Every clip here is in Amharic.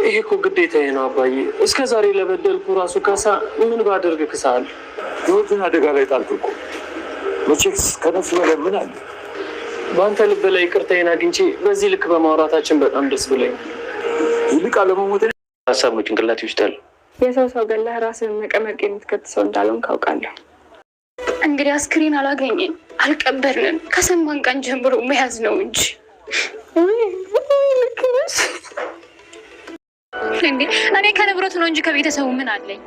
ይሄ እኮ ግዴታዬ ነው አባዬ። እስከ ዛሬ ለበደልኩ ራሱ ካሳ ምን ባደርግ ክሳል? ህይወትን አደጋ ላይ ጣልክ እኮ። መቼስ ከነሱ በላይ ምን አለ? በአንተ ልብ ላይ ይቅርታዬን አግኝቼ በዚህ ልክ በማውራታችን በጣም ደስ ብሎኝ። ይልቅ አለመሞት ሀሳብ ነው ጭንቅላት ይወስዳል። የሰው ሰው ገለህ ራስን መቀመቅ የምትከትሰው እንዳለውን ካውቃለሁ። እንግዲህ አስክሬን አላገኘን አልቀበርንም። ከሰማን ቀን ጀምሮ መያዝ ነው እንጂ እንዴ እኔ ከንብረቱ ነው እንጂ ከቤተሰቡ ምን አለኝ?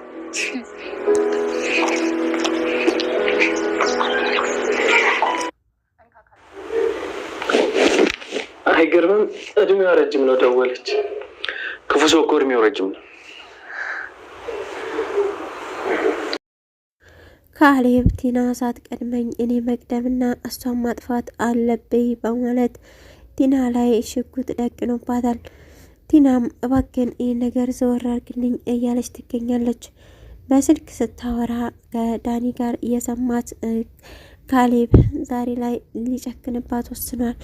አይገርምም? እድሜዋ ረጅም ነው። ደወለች። ክፉ ሰው እኮ እድሜው ረጅም ነው። ካሌብ ቲና ሳትቀድመኝ እኔ መቅደምና እሷን ማጥፋት አለብኝ በማለት ቲና ላይ ሽጉጥ ደቅኖባታል። ቲናም እባክን ይህ ነገር ዘወር አድርግልኝ እያለች ትገኛለች። በስልክ ስታወራ ከዳኒ ጋር እየሰማት ካሌብ ዛሬ ላይ ሊጨክንባት ወስኗል።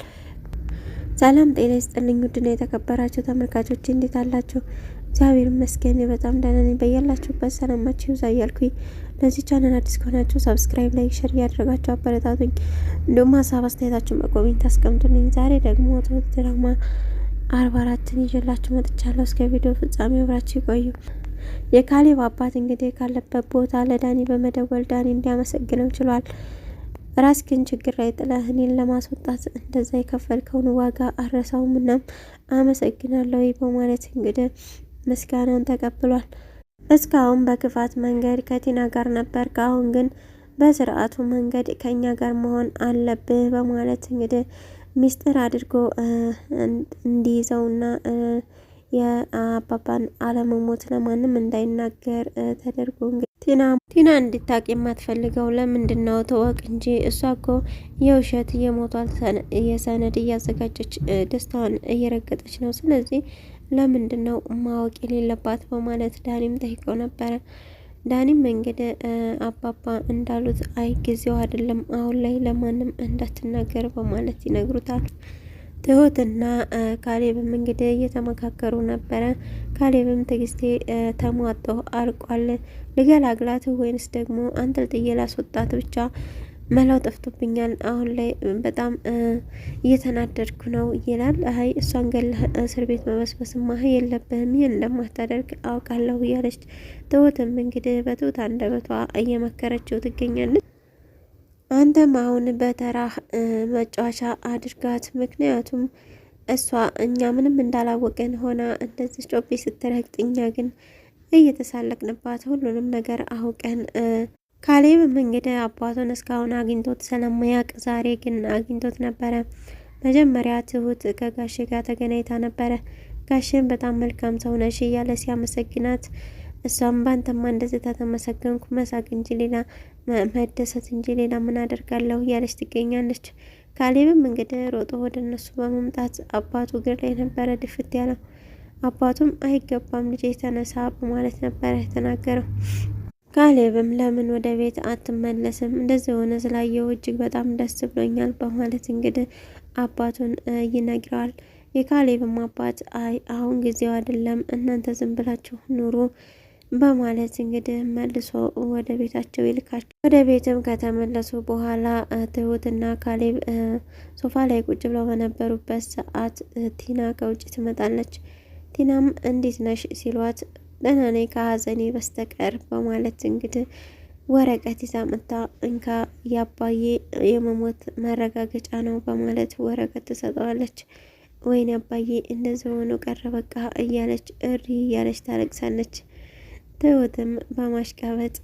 ሰላም ጤና ይስጥልኝ ውድና የተከበራችሁ ተመልካቾች እንዴት አላችሁ? እግዚአብሔር ይመስገን በጣም ደህና ነኝ። በያላችሁበት ሰላማችሁ ይብዛ እያልኩኝ ለዚህ ቻናል አዲስ ከሆናችሁ ሰብስክራይብ፣ ላይክ፣ ሼር እያደረጋችሁ አበረታቱኝ። እንዲሁም ሀሳብ አስተያየታችሁን በኮሜንት አስቀምጡልኝ። ዛሬ ደግሞ ትሁት ድራማ 44ን ይዤላችሁ መጥቻለሁ። እስከ ቪዲዮ ፍጻሜ አብራችሁ ይቆዩ። የካሌብ አባት እንግዲህ ካለበት ቦታ ለዳኒ በመደወል ዳኒ እንዲያመሰግነው ችሏል። ራስህን ችግር ላይ ጥለህ እኔን ለማስወጣት እንደዛ የከፈልከውን ዋጋ አረሳውም እና አመሰግናለሁ በማለት እንግዲህ ምስጋናውን ተቀብሏል። እስካሁን በክፋት መንገድ ከቲና ጋር ነበር፣ አሁን ግን በስርዓቱ መንገድ ከኛ ጋር መሆን አለብህ በማለት እንግዲህ ሚስጥር አድርጎ እንዲይዘውና የአባባን አለመሞት ለማንም እንዳይናገር ተደርጎ ቲና እንድታቅ የማትፈልገው ለምንድን ነው? ተወቅ እንጂ እሷ እኮ የውሸት የሞቷል የሰነድ እያዘጋጀች ደስታዋን እየረገጠች ነው። ስለዚህ ለምንድን ነው ማወቅ የሌለባት በማለት ዳኒም ጠይቀው ነበረ። ዳኒም እንግዲህ አባባ እንዳሉት አይ ጊዜው አይደለም አሁን ላይ ለማንም እንዳትናገር በማለት ይነግሩታል። ትሁትና ካሌብም እንግዲህ እየተመካከሩ ነበረ። ካሌብም ትዕግስቴ ተሟጦ አልቋል፣ ልገላግላት ወይንስ ደግሞ አንጠልጥዬ ላስወጣት ብቻ መላው ጠፍቶብኛል፣ አሁን ላይ በጣም እየተናደድኩ ነው ይላል። አይ እሷን ገለህ እስር ቤት መበስበስማ የለብህም፣ ይህን እንደማታደርግ አውቃለሁ እያለች ትሁትም እንግዲህ በትሁት አንደበቷ እየመከረችው ትገኛለች። አንተም አሁን በተራህ መጫወቻ አድርጋት፣ ምክንያቱም እሷ እኛ ምንም እንዳላወቀን ሆና እንደዚህ ጮቤ ስትረግጥ እኛ ግን እየተሳለቅንባት ሁሉንም ነገር አውቀን ካሌብም እንግዲህ አባቱን እስካሁን አግኝቶት ስለማያውቅ ዛሬ ግን አግኝቶት ነበረ። መጀመሪያ ትሁት ከጋሼ ጋር ተገናኝታ ነበረ። ጋሼን በጣም መልካም ሰው ነሽ እያለ ሲያመሰግናት እሷም ባንተማ እንደዚህ ተመሰገንኩ መሳቅ እንጂ ሌላ መደሰት እንጂ ሌላ ምን አደርጋለሁ እያለች ትገኛለች። ካሌብም እንግዲህ ሮጦ ወደ እነሱ በመምጣት አባቱ እግር ላይ ነበረ ድፍት ያለው። አባቱም አይገባም ልጄ ተነሳ በማለት ነበረ የተናገረው። ካሌብም ለምን ወደ ቤት አትመለስም? እንደዚህ ሆነ ስላየው እጅግ በጣም ደስ ብሎኛል በማለት እንግዲህ አባቱን ይነግረዋል። የካሌብም አባት አይ አሁን ጊዜው አይደለም እናንተ ዝም ብላችሁ ኑሩ በማለት እንግዲህ መልሶ ወደ ቤታቸው ይልካቸው። ወደ ቤትም ከተመለሱ በኋላ ትሁትና ካሌብ ሶፋ ላይ ቁጭ ብለው በነበሩበት ሰዓት ቲና ከውጭ ትመጣለች። ቲናም እንዴት ነሽ ሲሏት ደህና ነኝ ከሀዘኔ በስተቀር በማለት እንግዲህ ወረቀት ይዛ መጣ። እንካ ያባዬ የመሞት መረጋገጫ ነው በማለት ወረቀት ትሰጠዋለች። ወይኔ አባዬ እንደዚህ ሆኖ ቀረ በቃ እያለች እሪ እያለች ታለቅሳለች። ትሁትም በማሽቃበጥ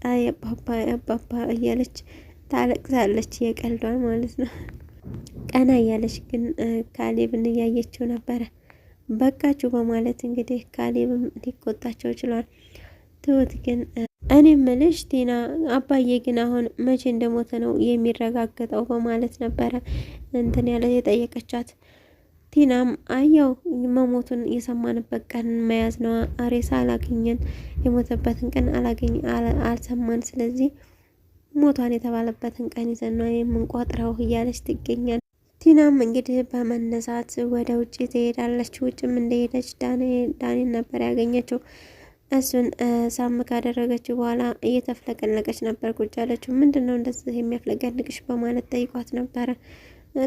አባባ እያለች ታለቅሳለች። የቀልዷን ማለት ነው። ቀና እያለች ግን ካሌብን እያየችው ነበረ። በቃችሁ በማለት እንግዲህ ካሌብም ሊቆጣቸው ችሏል። ትሁት ግን እኔ ምልሽ ቲና አባዬ ግን አሁን መቼ እንደሞተ ነው የሚረጋገጠው በማለት ነበረ እንትን ያለ የጠየቀቻት። ቲናም አያው መሞቱን የሰማንበት ቀን መያዝ ነው። አሬሳ አላገኘን የሞተበትን ቀን አልሰማን፣ ስለዚህ ሞቷን የተባለበትን ቀን ይዘን ነው የምንቆጥረው እያለች ትገኛል። ቲናም እንግዲህ በመነሳት ወደ ውጭ ትሄዳለች። ውጭም እንደሄደች ዳኒን ነበር ያገኘችው። እሱን ሳም ካደረገችው በኋላ እየተፍለቀለቀች ነበር ቁጭ ያለችው። ምንድን ነው እንደዚህ የሚያፍለቀልቅሽ በማለት ጠይቋት ነበረ።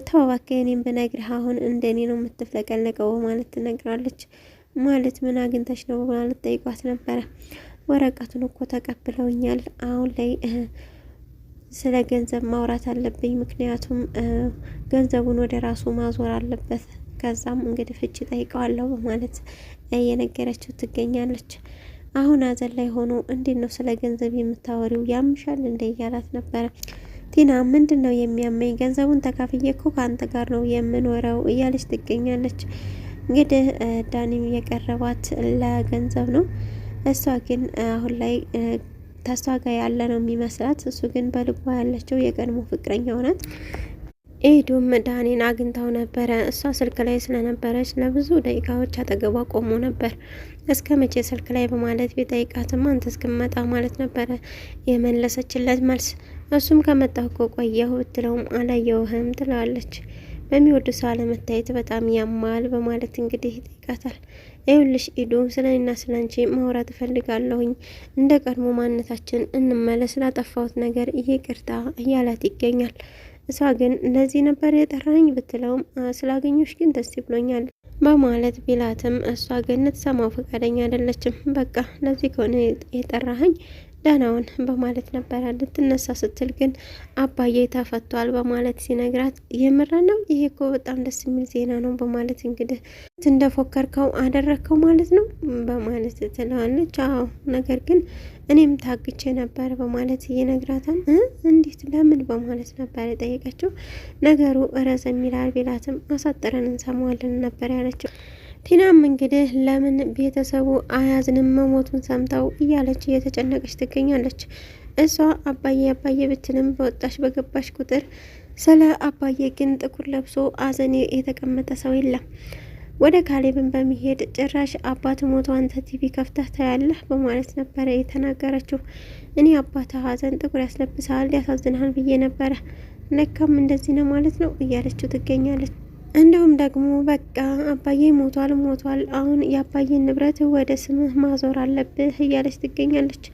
ተው እባክህ እኔም ብነግርህ አሁን እንደኔ ነው የምትፍለቀለቀው በማለት ትነግራለች። ማለት ምን አግኝተሽ ነው በማለት ጠይቋት ነበረ። ወረቀቱን እኮ ተቀብለውኛል። አሁን ላይ ስለ ገንዘብ ማውራት አለብኝ፣ ምክንያቱም ገንዘቡን ወደ ራሱ ማዞር አለበት። ከዛም እንግዲህ ፍቺ ጠይቀዋለሁ በማለት እየነገረችው ትገኛለች። አሁን አዘን ላይ ሆኖ እንዴት ነው ስለ ገንዘብ የምታወሪው? ያምሻል እንደ እያላት ነበረ። ቲና ምንድን ነው የሚያመኝ? ገንዘቡን ተካፍዬ እኮ ከአንተ ጋር ነው የምኖረው እያለች ትገኛለች። እንግዲህ ዳኒም የቀረባት ለገንዘብ ነው። እሷ ግን አሁን ላይ ተሷ ጋር ያለ ነው የሚመስላት። እሱ ግን በልቧ ያለችው የቀድሞ ፍቅረኛው ናት። ኤዱም ዳኒን አግኝታው ነበረ። እሷ ስልክ ላይ ስለነበረች ለብዙ ደቂቃዎች አጠገቧ ቆሞ ነበር። እስከ መቼ ስልክ ላይ በማለት ቢጠይቃትም አንተ እስክመጣ ማለት ነበረ የመለሰችለት መልስ። እሱም ከመጣሁ እኮ ቆየሁ ብትለውም አላየውህም ትለዋለች። በሚወዱ ሰው አለመታየት በጣም ያማል በማለት እንግዲህ ይጠይቃታል። ይኸውልሽ ኢዱ ስለኔና ስለአንቺ ማውራት እፈልጋለሁኝ። እንደ ቀድሞ ማንነታችን እንመለስ፣ ላጠፋሁት ነገር ይቅርታ እያላት ይገኛል። እሷ ግን ለዚህ ነበር የጠራኝ ብትለውም ስላገኘሽ ግን ደስ ብሎኛል በማለት ቢላትም እሷ ግን ልትሰማው ፈቃደኛ አይደለችም። በቃ ለዚህ ከሆነ የጠራኸኝ ደህናውን በማለት ነበረ። ልትነሳ ስትል ግን አባዬ ተፈቷል በማለት ሲነግራት የምር ነው ይሄ እኮ በጣም ደስ የሚል ዜና ነው በማለት እንግዲህ እንደፎከርከው አደረግከው ማለት ነው በማለት ትለዋለች። አዎ ነገር ግን እኔም ታግቼ ነበር በማለት ይነግራታል። እንዴት ለምን በማለት ነበር የጠየቀችው። ነገሩ ረዘም ይላል ቢላትም አሳጥረን እንሰማዋለን ነበር ያለችው። ቲናም እንግዲህ ለምን ቤተሰቡ አያዝንም መሞቱን ሰምተው እያለች እየተጨነቀች ትገኛለች። እሷ አባዬ አባዬ ብትልም በወጣሽ በገባሽ ቁጥር ስለ አባዬ ግን ጥቁር ለብሶ አዘን የተቀመጠ ሰው የለም። ወደ ካሌብን በሚሄድ ጭራሽ አባት ሞቶ አንተ ቲቪ ከፍተህ ታያለህ በማለት ነበረ የተናገረችው። እኔ አባት ሀዘን ጥቁር ያስለብሳል ያሳዝናል ብዬ ነበረ፣ ለካም እንደዚህ ነው ማለት ነው እያለችው ትገኛለች። እንዲሁም ደግሞ በቃ አባዬ ሞቷል፣ አሁን የአባዬን ንብረት ወደ ስምህ ማዞር አለብህ እያለች ትገኛለች።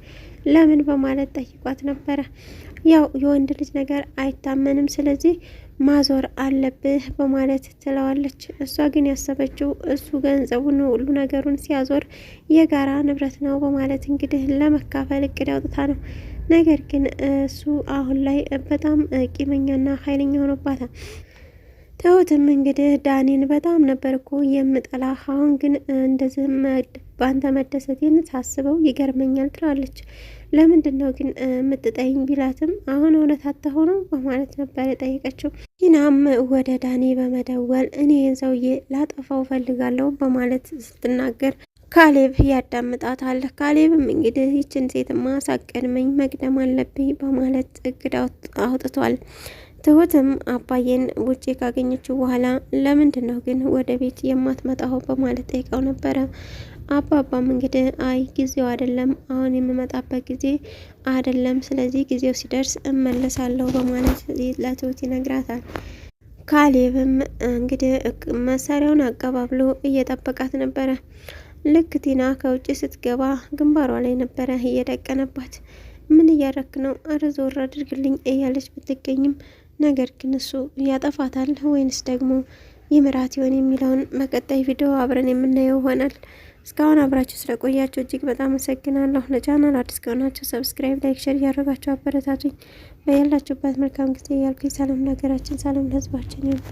ለምን በማለት ጠይቋት ነበረ። ያው የወንድ ልጅ ነገር አይታመንም፣ ስለዚህ ማዞር አለብህ በማለት ትለዋለች። እሷ ግን ያሰበችው እሱ ገንዘቡን ሁሉ ነገሩን ሲያዞር የጋራ ንብረት ነው በማለት እንግዲህ ለመካፈል እቅድ አውጥታ ነው። ነገር ግን እሱ አሁን ላይ በጣም ቂመኛና ኃይለኛ ሆኖባታል። ትሁትም እንግዲህ ዳኒን በጣም ነበር እኮ የምጠላ፣ አሁን ግን እንደዚህ በአንተ መደሰቴን ሳስበው ይገርመኛል ትላለች። ለምንድን ነው ግን የምትጠይኝ ቢላትም አሁን እውነት አትሆነው በማለት ነበር የጠየቀችው። ቲናም ወደ ዳኒ በመደወል እኔ ሰውዬ ላጠፋው ፈልጋለሁ በማለት ስትናገር ካሌብ ያዳምጣታል። ካሌብም እንግዲህ ይችን ሴትማ ሳቀድመኝ መቅደም አለብኝ በማለት እቅድ አውጥቷል። ትሁትም አባዬን ውጪ ካገኘችው በኋላ ለምንድን ነው ግን ወደ ቤት የማትመጣው በማለት ጠይቀው ነበረ። አባባም እንግዲህ አይ ጊዜው አይደለም፣ አሁን የምመጣበት ጊዜ አይደለም፣ ስለዚህ ጊዜው ሲደርስ እመለሳለሁ በማለት ለትሁት ይነግራታል። ካሌብም እንግዲህ መሳሪያውን አቀባብሎ እየጠበቃት ነበረ። ልክ ቲና ከውጭ ስትገባ ግንባሯ ላይ ነበረ እየደቀነባት። ምን እያረክ ነው? አረ ዞር አድርግልኝ እያለች ብትገኝም ነገር ግን እሱ ያጠፋታል ወይንስ ደግሞ ይምራት ይሆን የሚለውን በቀጣይ ቪዲዮ አብረን የምናየው ይሆናል። እስካሁን አብራችሁ ስለቆያችሁ እጅግ በጣም አመሰግናለሁ። ለቻናል አዲስ ከሆናችሁ ሰብስክራይብ፣ ላይክ፣ ሼር እያደረጋችሁ አበረታቱኝ። በያላችሁበት መልካም ጊዜ እያልኩኝ ሰላም ለሀገራችን፣ ሰላም ለሕዝባችን ይሁን።